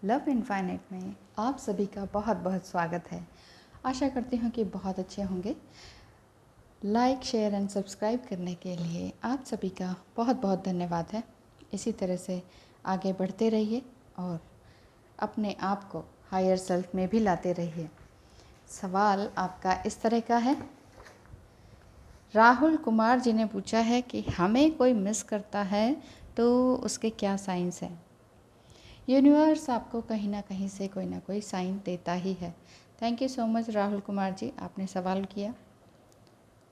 Love infinite में आप सभी का बहुत बहुत स्वागत है। आशा करती हूँ कि बहुत अच्छे होंगे। लाइक, शेयर एंड सब्सक्राइब करने के लिए आप सभी का बहुत बहुत धन्यवाद है। इसी तरह से आगे बढ़ते रहिए और अपने आप को हायर सेल्फ में भी लाते रहिए। सवाल आपका इस तरह का है। राहुल कुमार जी ने पूछा है कि हमें कोई मिस करता है तो उसके क्या साइंस हैं। यूनिवर्स आपको कहीं ना कहीं से कोई ना कोई साइन देता ही है। Thank you so much Rahul Kumar ji, आपने सवाल किया।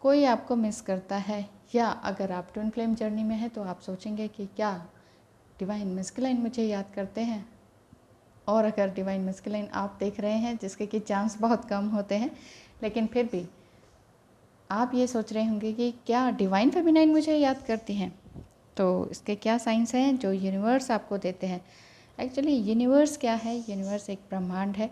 कोई आपको मिस करता है, या अगर आप ट्विन फ्लेम जर्नी में हैं तो आप सोचेंगे कि क्या डिवाइन मस्कुलाइन मुझे याद करते हैं। और अगर डिवाइन मस्कुलाइन आप देख रहे हैं, जिसके कि चांस बहुत कम होते हैं, लेकिन फिर भी आप ये सोच रहे होंगे कि क्या डिवाइन फेमिनाइन मुझे याद करती हैं, तो इसके क्या साइंस हैं जो यूनिवर्स आपको देते हैं। एक्चुअली यूनिवर्स क्या है? यूनिवर्स एक ब्रह्मांड है।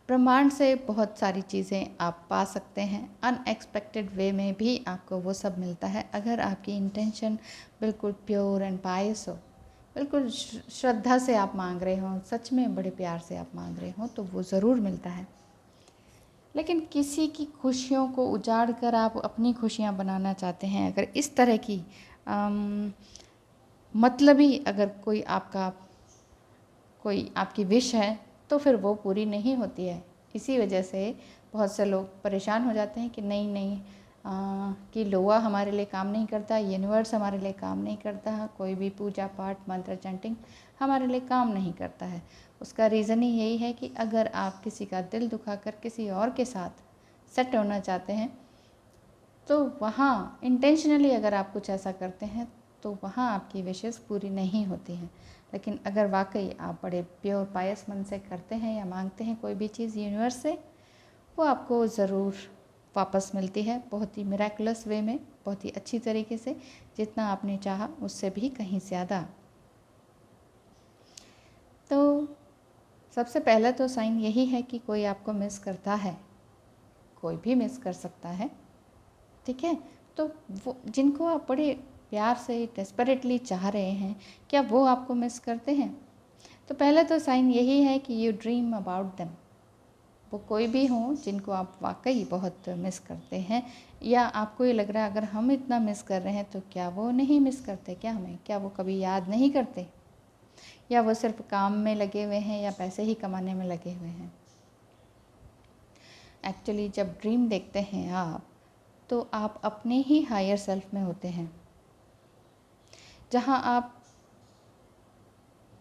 ब्रह्मांड से बहुत सारी चीज़ें आप पा सकते हैं। अनएक्सपेक्टेड वे में भी आपको वो सब मिलता है। अगर आपकी इंटेंशन बिल्कुल प्योर एंड पायस हो, बिल्कुल श्रद्धा से आप मांग रहे हो, सच में बड़े प्यार से आप मांग रहे हो, तो वो ज़रूर मिलता है। लेकिन किसी की खुशियों को उजाड़ कर आप अपनी खुशियाँ बनाना चाहते हैं, अगर इस तरह की मतलबी अगर कोई आपकी विश है, तो फिर वो पूरी नहीं होती है। इसी वजह से बहुत से लोग परेशान हो जाते हैं कि नहीं कि लोहा हमारे लिए काम नहीं करता, यूनिवर्स हमारे लिए काम नहीं करता, कोई भी पूजा पाठ मंत्र चैंटिंग हमारे लिए काम नहीं करता है। उसका रीज़न ही यही है कि अगर आप किसी का दिल दुखाकर किसी और के साथ सेट होना चाहते हैं, तो वहाँ इंटेंशनली अगर आप कुछ ऐसा करते हैं तो वहाँ आपकी विशेस पूरी नहीं होती हैं। लेकिन अगर वाकई आप बड़े प्योर पायस मन से करते हैं या मांगते हैं कोई भी चीज़ यूनिवर्स से, वो आपको ज़रूर वापस मिलती है, बहुत ही मिराकुलस वे में, बहुत ही अच्छी तरीके से, जितना आपने चाहा उससे भी कहीं ज़्यादा। तो सबसे पहला तो साइन यही है कि कोई आपको मिस करता है। कोई भी मिस कर सकता है, ठीक है। तो वो जिनको आप बड़े प्यार से डेस्परेटली चाह रहे हैं, क्या वो आपको मिस करते हैं? तो पहला तो साइन यही है कि यू ड्रीम अबाउट देम। वो कोई भी हो जिनको आप वाकई बहुत मिस करते हैं, या आपको ये लग रहा है अगर हम इतना मिस कर रहे हैं तो क्या वो नहीं मिस करते, क्या हमें, क्या वो कभी याद नहीं करते, या वो सिर्फ काम में लगे हुए हैं या पैसे ही कमाने में लगे हुए हैं। एक्चुअली जब ड्रीम देखते हैं आप, तो आप अपने ही हायर सेल्फ में होते हैं, जहाँ आप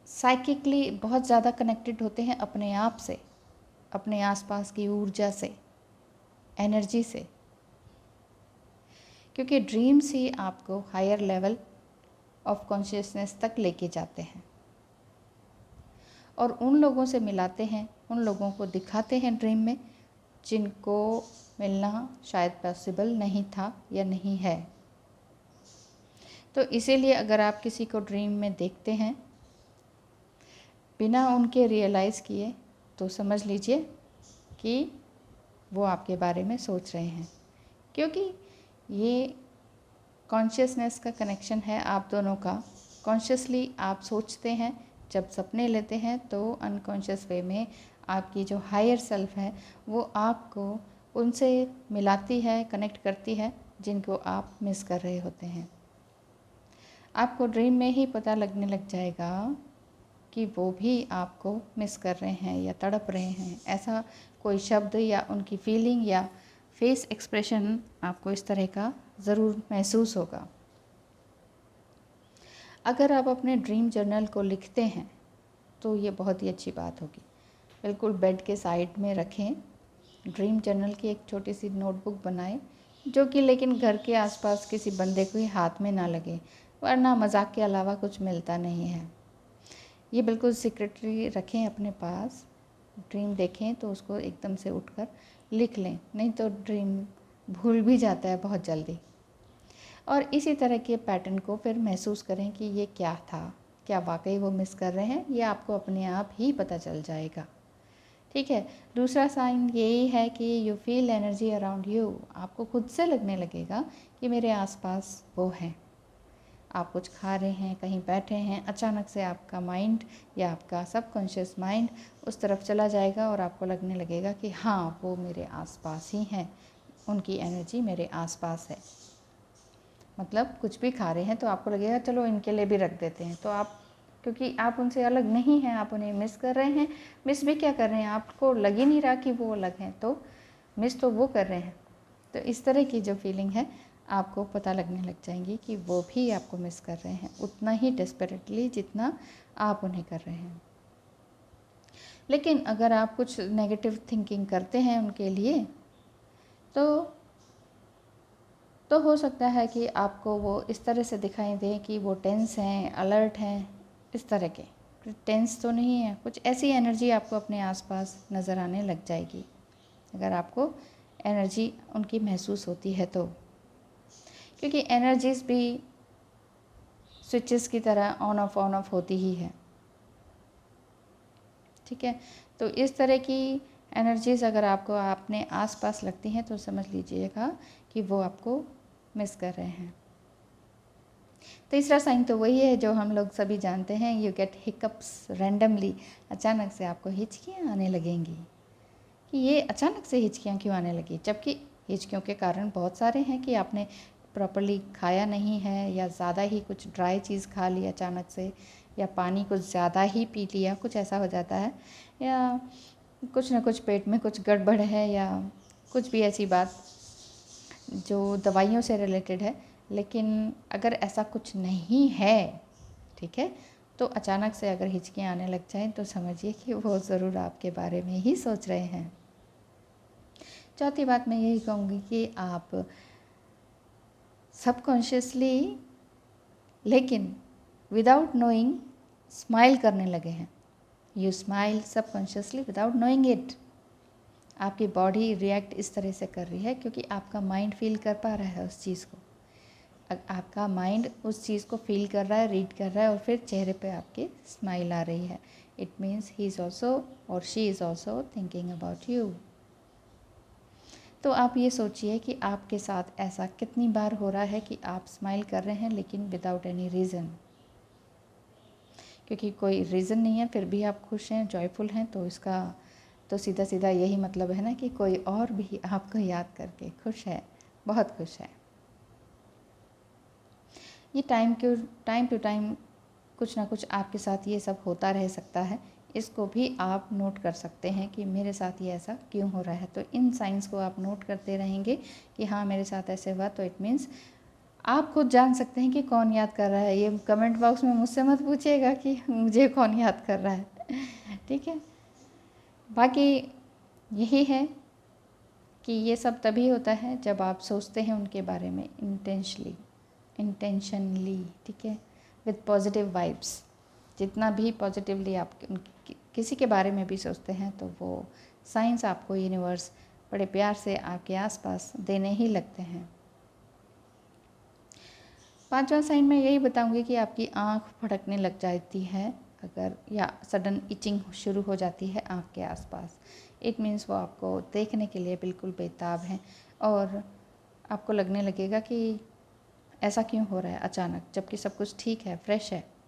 साइकिकली बहुत ज़्यादा कनेक्टेड होते हैं अपने आप से, अपने आसपास की ऊर्जा से, एनर्जी से। क्योंकि ड्रीम्स ही आपको हायर लेवल ऑफ कॉन्शियसनेस तक लेके जाते हैं और उन लोगों से मिलाते हैं, उन लोगों को दिखाते हैं ड्रीम में जिनको मिलना शायद पॉसिबल नहीं था या नहीं है। तो इसीलिए अगर आप किसी को ड्रीम में देखते हैं बिना उनके रियलाइज़ किए, तो समझ लीजिए कि वो आपके बारे में सोच रहे हैं, क्योंकि ये कॉन्शियसनेस का कनेक्शन है आप दोनों का। कॉन्शियसली आप सोचते हैं, जब सपने लेते हैं तो अनकॉन्शियस वे में आपकी जो हायर सेल्फ है वो आपको उनसे मिलाती है, कनेक्ट करती है जिनको आप मिस कर रहे होते हैं। आपको ड्रीम में ही पता लगने लग जाएगा कि वो भी आपको मिस कर रहे हैं या तड़प रहे हैं। ऐसा कोई शब्द या उनकी फीलिंग या फेस एक्सप्रेशन आपको इस तरह का ज़रूर महसूस होगा। अगर आप अपने ड्रीम जर्नल को लिखते हैं तो ये बहुत ही अच्छी बात होगी। बिल्कुल बेड के साइड में रखें, ड्रीम जर्नल की एक छोटी सी नोटबुक बनाएं, जो कि लेकिन घर के आसपास किसी बंदे को ही हाथ में ना लगे, वरना मजाक के अलावा कुछ मिलता नहीं है। ये बिल्कुल सीक्रेटली रखें अपने पास। ड्रीम देखें तो उसको एकदम से उठकर लिख लें, नहीं तो ड्रीम भूल भी जाता है बहुत जल्दी। और इसी तरह के पैटर्न को फिर महसूस करें कि ये क्या था, क्या वाकई वो मिस कर रहे हैं, ये आपको अपने आप ही पता चल जाएगा, ठीक है। दूसरा साइन यही है कि you feel energy around you. आपको खुद से लगने लगेगा कि मेरे आसपास वो हैं, आप कुछ खा रहे हैं, कहीं बैठे हैं, अचानक से आपका माइंड या आपका सबकॉन्शियस माइंड उस तरफ चला जाएगा और आपको लगने लगेगा कि हाँ, वो मेरे आसपास ही हैं, उनकी एनर्जी मेरे आसपास है। मतलब कुछ भी खा रहे हैं तो आपको लगेगा चलो इनके लिए भी रख देते हैं, तो आप, क्योंकि आप उनसे अलग नहीं हैं, आप उन्हें मिस कर रहे हैं। मिस भी क्या कर रहे हैं, आपको लग ही नहीं रहा कि वो अलग हैं, तो मिस तो वो कर रहे हैं। तो इस तरह की जो फीलिंग है आपको पता लगने लग जाएंगी कि वो भी आपको मिस कर रहे हैं, उतना ही डेस्परेटली जितना आप उन्हें कर रहे हैं। लेकिन अगर आप कुछ नेगेटिव थिंकिंग करते हैं उनके लिए, तो हो सकता है कि आपको वो इस तरह से दिखाई दे कि वो टेंस हैं, अलर्ट हैं, इस तरह के। टेंस तो नहीं है, कुछ ऐसी एनर्जी आपको अपने आसपास नज़र आने लग जाएगी अगर आपको एनर्जी उनकी महसूस होती है तो। क्योंकि एनर्जीज़ भी स्विचेस की तरह ऑन ऑफ होती ही है, ठीक है। तो इस तरह की एनर्जीज़ अगर आपको अपने आसपास लगती हैं तो समझ लीजिएगा कि वो आपको मिस कर रहे हैं। तीसरा साइन तो वही है जो हम लोग सभी जानते हैं, यू गेट हिकअप्स रैंडमली। अचानक से आपको हिचकियाँ आने लगेंगी कि ये अचानक से हिचकियाँ क्यों आने लगी, जबकि हिचकियों के कारण बहुत सारे हैं कि आपने प्रॉपर्ली खाया नहीं है, या ज़्यादा ही कुछ ड्राई चीज़ खा ली अचानक से, या पानी कुछ ज़्यादा ही पी लिया, कुछ ऐसा हो जाता है, या कुछ ना कुछ पेट में कुछ गड़बड़ है, या कुछ भी ऐसी बात जो दवाइयों से रिलेटेड है। लेकिन अगर ऐसा कुछ नहीं है, ठीक है, तो अचानक से अगर हिचकियाँ आने लग जाएं तो समझिए कि वो ज़रूर आपके बारे में ही सोच रहे हैं। चौथी बात मैं यही कहूँगी कि आप सबकॉन्शियसली, लेकिन विदाउट नोइंग, स्माइल करने लगे हैं। You smile subconsciously without knowing it. आपकी बॉडी रिएक्ट इस तरह से कर रही है क्योंकि आपका माइंड फील कर पा रहा है उस चीज़ को। आपका माइंड उस चीज़ को फील कर रहा है, रीड कर रहा है, और फिर चेहरे पे आपके स्माइल आ रही है। It means he is also और she is also thinking about you. तो आप ये सोचिए कि आपके साथ ऐसा कितनी बार हो रहा है कि आप स्माइल कर रहे हैं लेकिन विदाउट एनी रीज़न, क्योंकि कोई रीज़न नहीं है फिर भी आप खुश हैं, जॉयफुल हैं, तो इसका तो सीधा सीधा यही मतलब है ना कि कोई और भी आपको याद करके खुश है, बहुत खुश है। ये टाइम टू टाइम कुछ ना कुछ आपके साथ ये सब होता रह सकता है। इसको भी आप नोट कर सकते हैं कि मेरे साथ ये ऐसा क्यों हो रहा है। तो इन साइंस को आप नोट करते रहेंगे कि हाँ मेरे साथ ऐसे हुआ, तो इट मीन्स आप खुद जान सकते हैं कि कौन याद कर रहा है। ये कमेंट बॉक्स में मुझसे मत पूछिएगा कि मुझे कौन याद कर रहा है, ठीक है। बाकी यही है कि ये सब तभी होता है जब आप सोचते हैं उनके बारे में इंटेंशनली, ठीक है, विद पॉजिटिव वाइब्स। जितना भी पॉजिटिवली आप किसी के बारे में भी सोचते हैं तो वो साइंस आपको यूनिवर्स बड़े प्यार से आपके आसपास देने ही लगते हैं। पांचवा साइन मैं यही बताऊंगी कि आपकी आँख फड़कने लग जाती है अगर, या सडन इचिंग शुरू हो जाती है आँख के आसपास। इट मीन्स वो आपको देखने के लिए बिल्कुल बेताब हैं, और आपको लगने लगेगा कि ऐसा क्यों हो रहा है अचानक, जबकि सब कुछ ठीक है, फ्रेश है।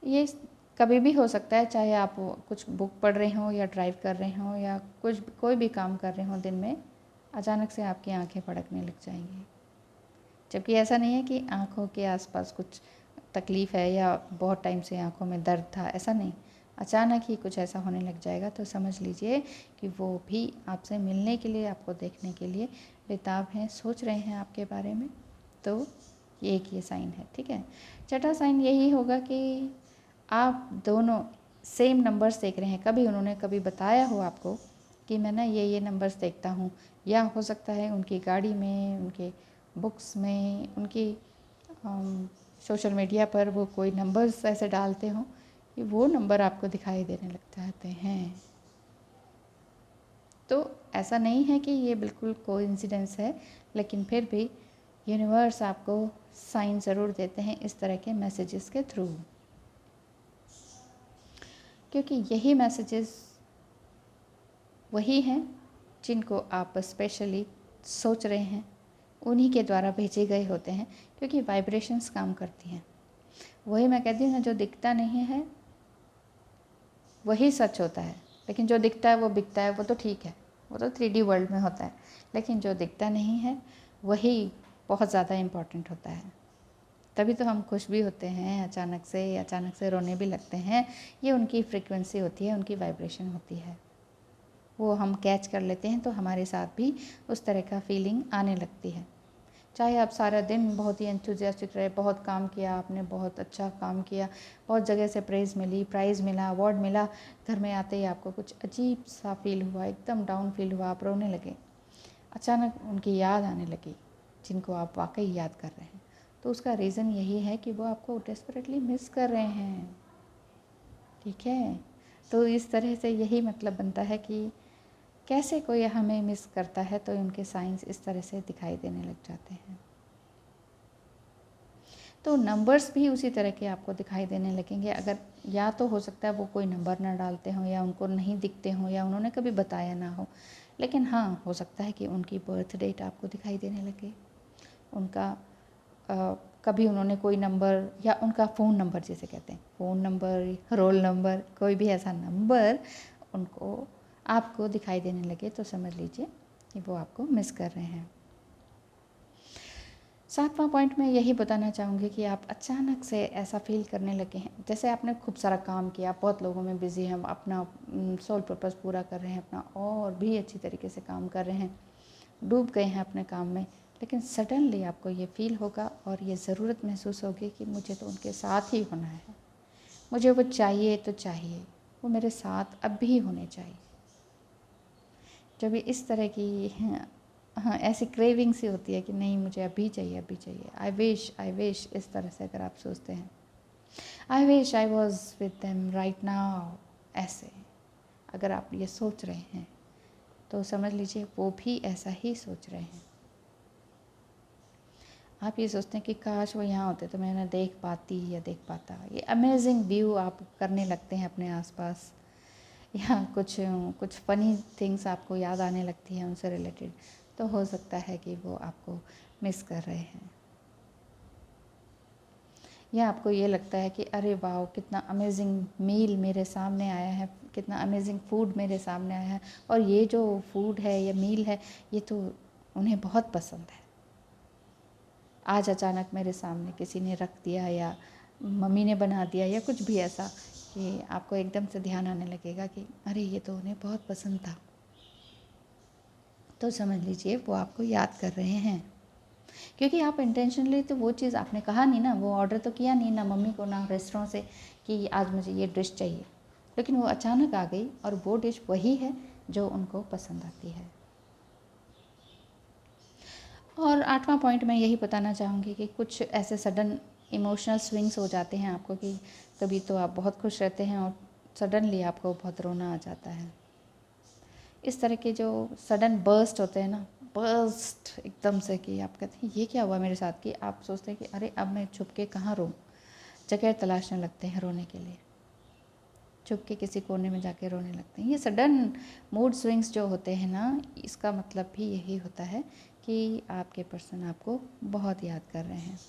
ये कभी भी हो सकता है, चाहे आप कुछ बुक पढ़ रहे हों या ड्राइव कर रहे हों या कोई भी काम कर रहे हों दिन में, अचानक से आपकी आंखें फड़कने लग जाएंगी। जबकि ऐसा नहीं है कि आँखों के आसपास कुछ तकलीफ़ है या बहुत टाइम से आँखों में दर्द था, ऐसा नहीं। अचानक ही कुछ ऐसा होने लग जाएगा तो समझ लीजिए कि वो भी आपसे मिलने के लिए, आपको देखने के लिए बेताब हैं, सोच रहे हैं आपके बारे में। तो ये एक ये साइन है, ठीक है। छठा साइन यही होगा कि आप दोनों सेम नंबर्स देख रहे हैं। कभी उन्होंने कभी बताया हो आपको कि मैं ना ये नंबर्स देखता हूँ, या हो सकता है उनकी गाड़ी में, उनके बुक्स में, उनकी सोशल मीडिया पर वो कोई नंबर्स ऐसे डालते हों कि वो नंबर आपको दिखाई देने लग जाते हैं। तो ऐसा नहीं है कि ये बिल्कुल कोइंसिडेंस है, लेकिन फिर भी यूनिवर्स आपको साइन ज़रूर देते हैं इस तरह के मैसेजेस के थ्रू, क्योंकि यही मैसेजेस वही हैं जिनको आप स्पेशली सोच रहे हैं, उन्हीं के द्वारा भेजे गए होते हैं, क्योंकि वाइब्रेशंस काम करती हैं। वही मैं कहती हूँ ना, जो दिखता नहीं है वही सच होता है, लेकिन जो दिखता है वो बिकता है, वो तो ठीक है, वो तो 3D वर्ल्ड में होता है। लेकिन जो दिखता नहीं है वही बहुत ज़्यादा इम्पॉर्टेंट होता है। तभी तो हम खुश भी होते हैं अचानक से रोने भी लगते हैं। ये उनकी फ्रीक्वेंसी होती है, उनकी वाइब्रेशन होती है, वो हम कैच कर लेते हैं, तो हमारे साथ भी उस तरह का फीलिंग आने लगती है। चाहे आप सारा दिन बहुत ही एंथुजियास्टिक रहे, बहुत काम किया आपने, बहुत अच्छा काम किया, बहुत जगह से प्रेज़ मिली, प्राइज़ मिला, अवार्ड मिला, घर में आते ही आपको कुछ अजीब सा फील हुआ, एकदम डाउन फील हुआ, आप रोने लगे, अचानक उनकी याद आने लगी जिनको आप वाकई याद कर रहे हैं। तो उसका रीज़न यही है कि वो आपको डेस्परेटली मिस कर रहे हैं, ठीक है। तो इस तरह से यही मतलब बनता है कि कैसे कोई हमें मिस करता है, तो उनके साइंस इस तरह से दिखाई देने लग जाते हैं। तो नंबर्स भी उसी तरह के आपको दिखाई देने लगेंगे। अगर या तो हो सकता है वो कोई नंबर ना डालते हों, या उनको नहीं दिखते हों, या उन्होंने कभी बताया ना हो, लेकिन हाँ, हो सकता है कि उनकी बर्थ डेट आपको दिखाई देने लगे, उनका कभी उन्होंने कोई नंबर, या उनका फ़ोन नंबर जिसे कहते हैं, फ़ोन नंबर, रोल नंबर, कोई भी ऐसा नंबर उनको आपको दिखाई देने लगे, तो समझ लीजिए कि वो आपको मिस कर रहे हैं। 7वां पॉइंट मैं यही बताना चाहूँगी कि आप अचानक से ऐसा फील करने लगे हैं, जैसे आपने खूब सारा काम किया, बहुत लोगों में बिज़ी हैं, अपना सोल पर्पस पूरा कर रहे हैं, अपना और भी अच्छी तरीके से काम कर रहे हैं, डूब गए हैं अपने काम में, लेकिन सडनली आपको ये फील होगा और ये ज़रूरत महसूस होगी कि मुझे तो उनके साथ ही होना है, मुझे वो चाहिए तो चाहिए, वो मेरे साथ अब भी होने चाहिए। जब भी इस तरह की हाँ ऐसी क्रेविंग सी होती है कि नहीं, मुझे अभी चाहिए, अभी चाहिए, आई विश, इस तरह से अगर आप सोचते हैं, I wish I was with them right now, ऐसे अगर आप ये सोच रहे हैं, तो समझ लीजिए वो भी ऐसा ही सोच रहे हैं। आप ये सोचते हैं कि काश वो यहाँ होते तो मैं उन्हें देख पाती या देख पाता। ये अमेजिंग व्यू आप करने लगते हैं अपने आसपास, या कुछ कुछ फ़नी थिंग्स आपको याद आने लगती हैं उनसे रिलेटेड, तो हो सकता है कि वो आपको मिस कर रहे हैं। या आपको ये लगता है कि अरे वाह, कितना अमेजिंग मील मेरे सामने आया है, कितना अमेजिंग फूड मेरे सामने आया है, और ये जो फूड है या मील है, ये तो उन्हें बहुत पसंद है। आज अचानक मेरे सामने किसी ने रख दिया, या मम्मी ने बना दिया, या कुछ भी ऐसा, कि आपको एकदम से ध्यान आने लगेगा कि अरे ये तो उन्हें बहुत पसंद था, तो समझ लीजिए वो आपको याद कर रहे हैं। क्योंकि आप इंटेंशनली तो वो चीज़ आपने कहा नहीं ना, वो ऑर्डर तो किया नहीं ना मम्मी को, ना रेस्टोरेंट से कि आज मुझे ये डिश चाहिए, लेकिन वो अचानक आ गई, और वो डिश वही है जो उनको पसंद आती है। और 8वां पॉइंट मैं यही बताना चाहूँगी कि कुछ ऐसे सडन इमोशनल स्विंग्स हो जाते हैं आपको, कि कभी तो आप बहुत खुश रहते हैं और सडनली आपको बहुत रोना आ जाता है। इस तरह के जो सडन बर्स्ट होते हैं ना, बर्स्ट एकदम से, कि आप कहते हैं ये क्या हुआ मेरे साथ, कि आप सोचते हैं कि अरे अब मैं छुप के कहाँ रोऊं, जगह तलाशने लगते हैं रोने के लिए, छुप के किसी कोने में जाके रोने लगते हैं। ये सडन मूड स्विंग्स जो होते हैं ना, इसका मतलब भी यही होता है कि आपके पर्सन आपको बहुत याद कर रहे हैं।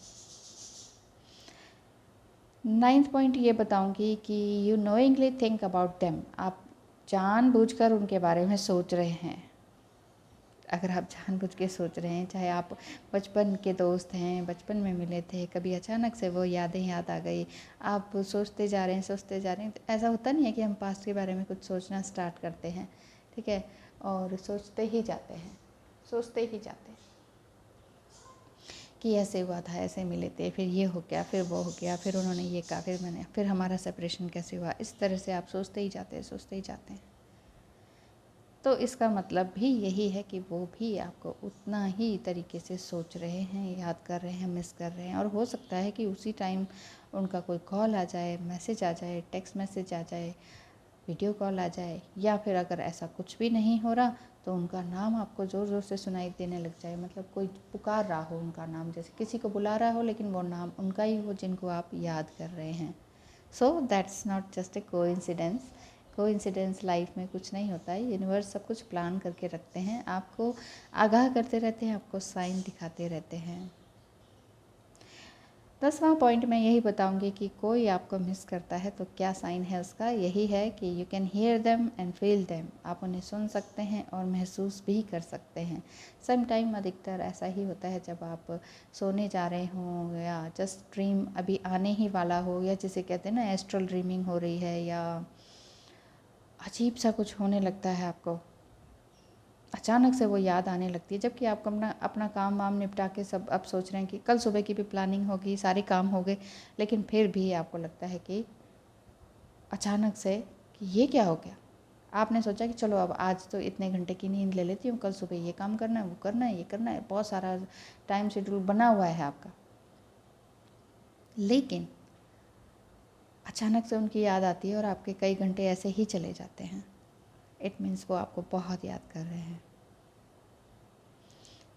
9th पॉइंट ये बताऊंगी कि you knowingly think about them, आप जानबूझकर उनके बारे में सोच रहे हैं। अगर आप जानबूझ के सोच रहे हैं, चाहे आप बचपन के दोस्त हैं, बचपन में मिले थे, कभी अचानक से वो यादें याद आ गई, आप सोचते जा रहे हैं, सोचते जा रहे हैं, तो ऐसा होता नहीं है कि हम पास्ट के बारे में कुछ सोचना स्टार्ट करते हैं, ठीक है, और सोचते ही जाते हैं, सोचते ही जाते हैं कि ऐसे हुआ था, ऐसे मिले थे, फिर ये हो गया, फिर वो हो गया, फिर उन्होंने ये कहा, फिर मैंने, फिर हमारा सेपरेशन कैसे हुआ, इस तरह से आप सोचते ही जाते हैं, सोचते ही जाते हैं। तो इसका मतलब भी यही है कि वो भी आपको उतना ही तरीके से सोच रहे हैं, याद कर रहे हैं, मिस कर रहे हैं, और हो सकता है कि उसी टाइम उनका कोई कॉल आ जाए, मैसेज आ जाए, टेक्स्ट मैसेज आ जाए, वीडियो कॉल आ जाए, या फिर अगर ऐसा कुछ भी नहीं हो रहा तो उनका नाम आपको ज़ोर ज़ोर से सुनाई देने लग जाए, मतलब कोई पुकार रहा हो उनका नाम, जैसे किसी को बुला रहा हो लेकिन वो नाम उनका ही हो जिनको आप याद कर रहे हैं। So that's not just a coincidence, coincidence life में कुछ नहीं होता है, यूनिवर्स सब कुछ प्लान करके रखते हैं, आपको आगाह करते रहते हैं, आपको साइन दिखाते रहते हैं। 10वां पॉइंट मैं यही बताऊंगी कि कोई आपको मिस करता है तो क्या साइन है उसका, यही है कि you can hear them and feel them, आप उन्हें सुन सकते हैं और महसूस भी कर सकते हैं। सम टाइम अधिकतर ऐसा ही होता है जब आप सोने जा रहे हों या जस्ट ड्रीम अभी आने ही वाला हो, या जिसे कहते हैं ना एस्ट्रल ड्रीमिंग हो रही है, या अजीब सा कुछ होने लगता है आपको, अचानक से वो याद आने लगती है, जबकि आप अपना अपना काम वाम निपटा के सब अब सोच रहे हैं कि कल सुबह की भी प्लानिंग होगी, सारे काम हो गए, लेकिन फिर भी आपको लगता है कि अचानक से कि ये क्या हो गया। आपने सोचा कि चलो अब आज तो इतने घंटे की नींद ले लेती हूँ, कल सुबह ये काम करना है, वो करना है, ये करना है, बहुत सारा टाइम शेड्यूल बना हुआ है आपका, लेकिन अचानक से उनकी याद आती है और आपके कई घंटे ऐसे ही चले जाते हैं। इट मीन्स वो आपको बहुत याद कर रहे हैं।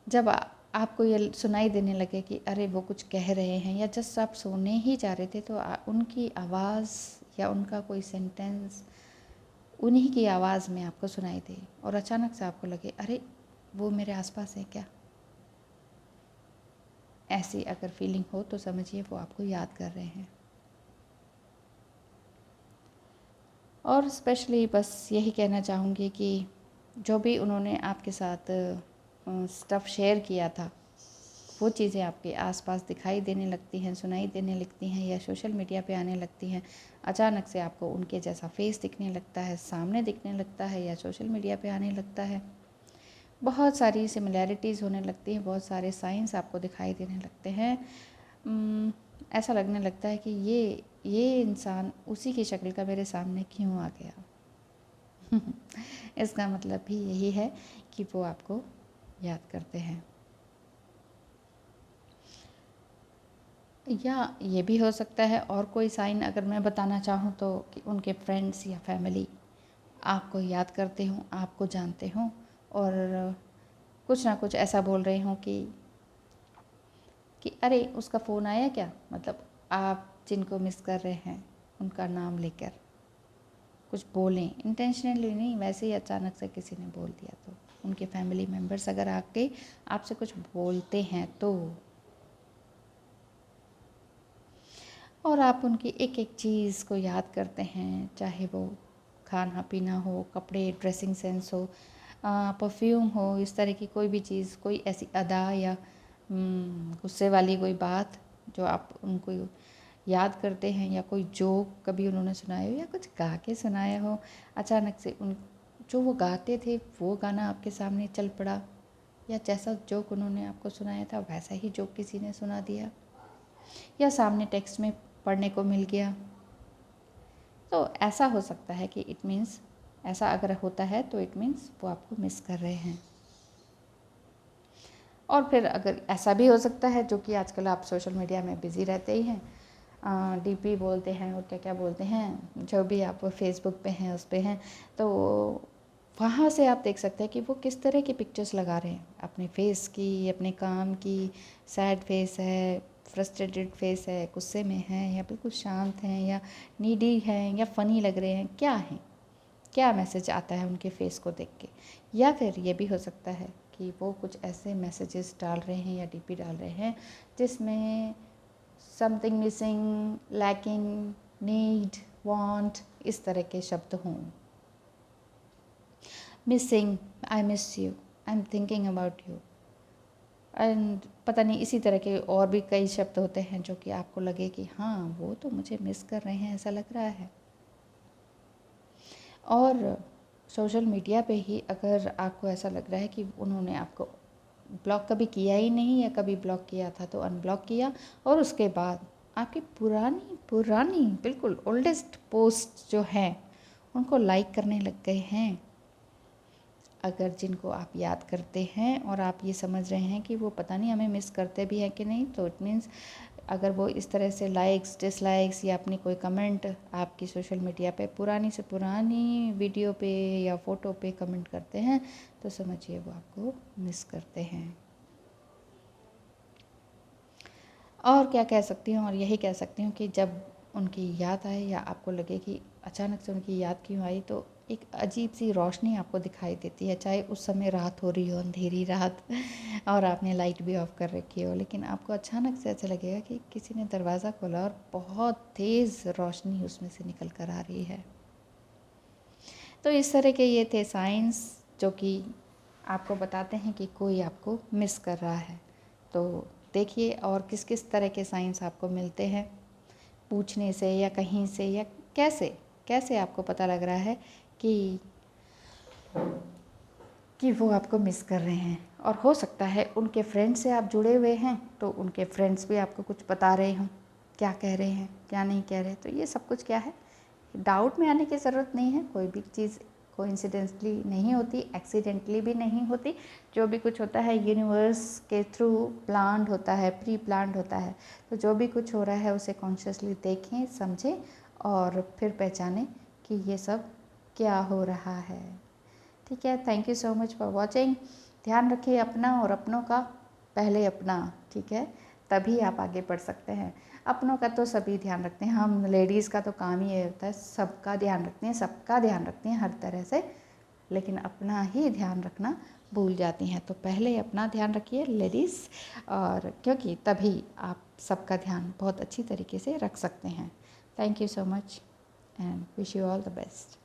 जब आपको ये सुनाई देने लगे कि अरे वो कुछ कह रहे हैं, या जस्ट आप सोने ही जा रहे थे तो उनकी आवाज़ या उनका कोई सेंटेंस उन्हीं की आवाज़ में आपको सुनाई दे और अचानक से आपको लगे अरे वो मेरे आसपास है क्या, ऐसी अगर फीलिंग हो तो समझिए वो आपको याद कर रहे हैं। और स्पेशली बस यही कहना चाहूँगी कि जो भी उन्होंने आपके साथ स्टफ़ शेयर किया था, वो चीज़ें आपके आसपास दिखाई देने लगती हैं, सुनाई देने लगती हैं, या सोशल मीडिया पे आने लगती हैं। अचानक से आपको उनके जैसा फेस दिखने लगता है, सामने दिखने लगता है, या सोशल मीडिया पे आने लगता है। बहुत सारी सिमिलैरिटीज़ होने लगती हैं, बहुत सारे साइंस आपको दिखाई देने लगते हैं। ऐसा लगने लगता है कि ये इंसान उसी की शक्ल का मेरे सामने क्यों आ गया। इसका मतलब भी यही है कि वो आपको याद करते हैं। या ये भी हो सकता है और कोई साइन अगर मैं बताना चाहूँ तो, कि उनके फ्रेंड्स या फैमिली आपको याद करते हों, आपको जानते हों और कुछ ना कुछ ऐसा बोल रहे हों कि अरे उसका फ़ोन आया क्या, मतलब आप जिनको मिस कर रहे हैं उनका नाम लेकर कुछ बोलें, इंटेंशनली नहीं, वैसे ही अचानक से किसी ने बोल दिया तो उनके फैमिली मेम्बर्स अगर आके आपसे कुछ बोलते हैं तो, और आप उनकी एक एक चीज़ को याद करते हैं, चाहे वो खाना पीना हो, कपड़े, ड्रेसिंग सेंस हो, परफ्यूम हो, इस तरह की कोई भी चीज़, कोई ऐसी अदा या गुस्से वाली कोई बात जो आप उनको याद करते हैं, या कोई जोक कभी उन्होंने सुनाया हो या कुछ गा के सुनाया हो, अचानक से उन जो वो गाते थे वो गाना आपके सामने चल पड़ा, या जैसा जोक उन्होंने आपको सुनाया था वैसा ही जोक किसी ने सुना दिया, या सामने टेक्स्ट में पढ़ने को मिल गया। तो ऐसा हो सकता है कि इट मीन्स, ऐसा अगर होता है तो इट मीन्स वो आपको मिस कर रहे हैं। और फिर अगर ऐसा भी हो सकता है, जो कि आजकल आप सोशल मीडिया में बिज़ी रहते ही हैं, डीपी बोलते हैं और क्या क्या बोलते हैं, जो भी आप फेसबुक पे हैं उस पे हैं, तो वहाँ से आप देख सकते हैं कि वो किस तरह की पिक्चर्स लगा रहे हैं अपने फेस की, अपने काम की। सैड फेस है, फ्रस्ट्रेटेड फेस है, गुस्से में है, या बिल्कुल शांत हैं, या नीडी हैं, या फ़नी लग रहे हैं, क्या हैं, क्या मैसेज आता है उनके फेस को देख के। या फिर ये भी हो सकता है कि वो कुछ ऐसे मैसेजेस डाल रहे हैं या डीपी डाल रहे हैं जिसमें something missing, lacking, need, want, इस तरह के शब्द हों। Missing, I miss you, I am thinking about you, and पता नहीं इसी तरह के और भी कई शब्द होते हैं जो कि आपको लगे कि हाँ वो तो मुझे मिस कर रहे हैं, ऐसा लग रहा है। और सोशल मीडिया पे ही अगर आपको ऐसा लग रहा है कि उन्होंने आपको ब्लॉक कभी किया ही नहीं, या कभी ब्लॉक किया था तो अनब्लॉक किया, और उसके बाद आपकी पुरानी पुरानी बिल्कुल ओल्डेस्ट पोस्ट जो हैं उनको लाइक करने लग गए हैं, अगर जिनको आप याद करते हैं और आप ये समझ रहे हैं कि वो पता नहीं हमें मिस करते भी हैं कि नहीं, तो इट मीन्स अगर वो इस तरह से लाइक्स, डिसलाइक्स या अपनी कोई कमेंट आपकी सोशल मीडिया पे पुरानी से पुरानी वीडियो पे या फ़ोटो पे कमेंट करते हैं, तो समझिए वो आपको मिस करते हैं। और क्या कह सकती हूँ, और यही कह सकती हूँ कि जब उनकी याद आए या आपको लगे कि अचानक से उनकी याद क्यों आई, तो एक अजीब सी रोशनी आपको दिखाई देती है, चाहे उस समय रात हो रही हो, अंधेरी रात और आपने लाइट भी ऑफ कर रखी हो, लेकिन आपको अचानक से ऐसा लगेगा कि किसी ने दरवाज़ा खोला और बहुत तेज़ रोशनी उसमें से निकल कर आ रही है। तो इस तरह के ये थे साइंस जो कि आपको बताते हैं कि कोई आपको मिस कर रहा है। तो देखिए और किस किस तरह के साइंस आपको मिलते हैं, पूछने से या कहीं से, या कैसे कैसे आपको पता लग रहा है कि वो आपको मिस कर रहे हैं। और हो सकता है उनके फ्रेंड से आप जुड़े हुए हैं तो उनके फ्रेंड्स भी आपको कुछ बता रहे हों, क्या कह रहे हैं क्या नहीं कह रहे। तो ये सब कुछ क्या है, डाउट में आने की ज़रूरत नहीं है। कोई भी चीज़ कोइंसिडेंटली नहीं होती, एक्सीडेंटली भी नहीं होती। जो भी कुछ होता है यूनिवर्स के थ्रू प्लान्ड होता है, प्री प्लान्ड होता है। तो जो भी कुछ हो रहा है उसे कॉन्शियसली देखें, समझें और फिर पहचानें कि ये सब क्या हो रहा है। ठीक है, thank you so much for watching. ध्यान रखिए अपना और अपनों का, पहले अपना, ठीक है, तभी आप आगे बढ़ सकते हैं। अपनों का तो सभी ध्यान रखते हैं, हम लेडीज़ का तो काम ही ये होता है, सबका ध्यान रखते हैं, सबका ध्यान रखते हैं हर तरह से, लेकिन अपना ही ध्यान रखना भूल जाती हैं। तो पहले अपना ध्यान रखिए लेडीज़, और क्योंकि तभी आप सबका ध्यान बहुत अच्छी तरीके से रख सकते हैं। Thank you so much and wish you all the best.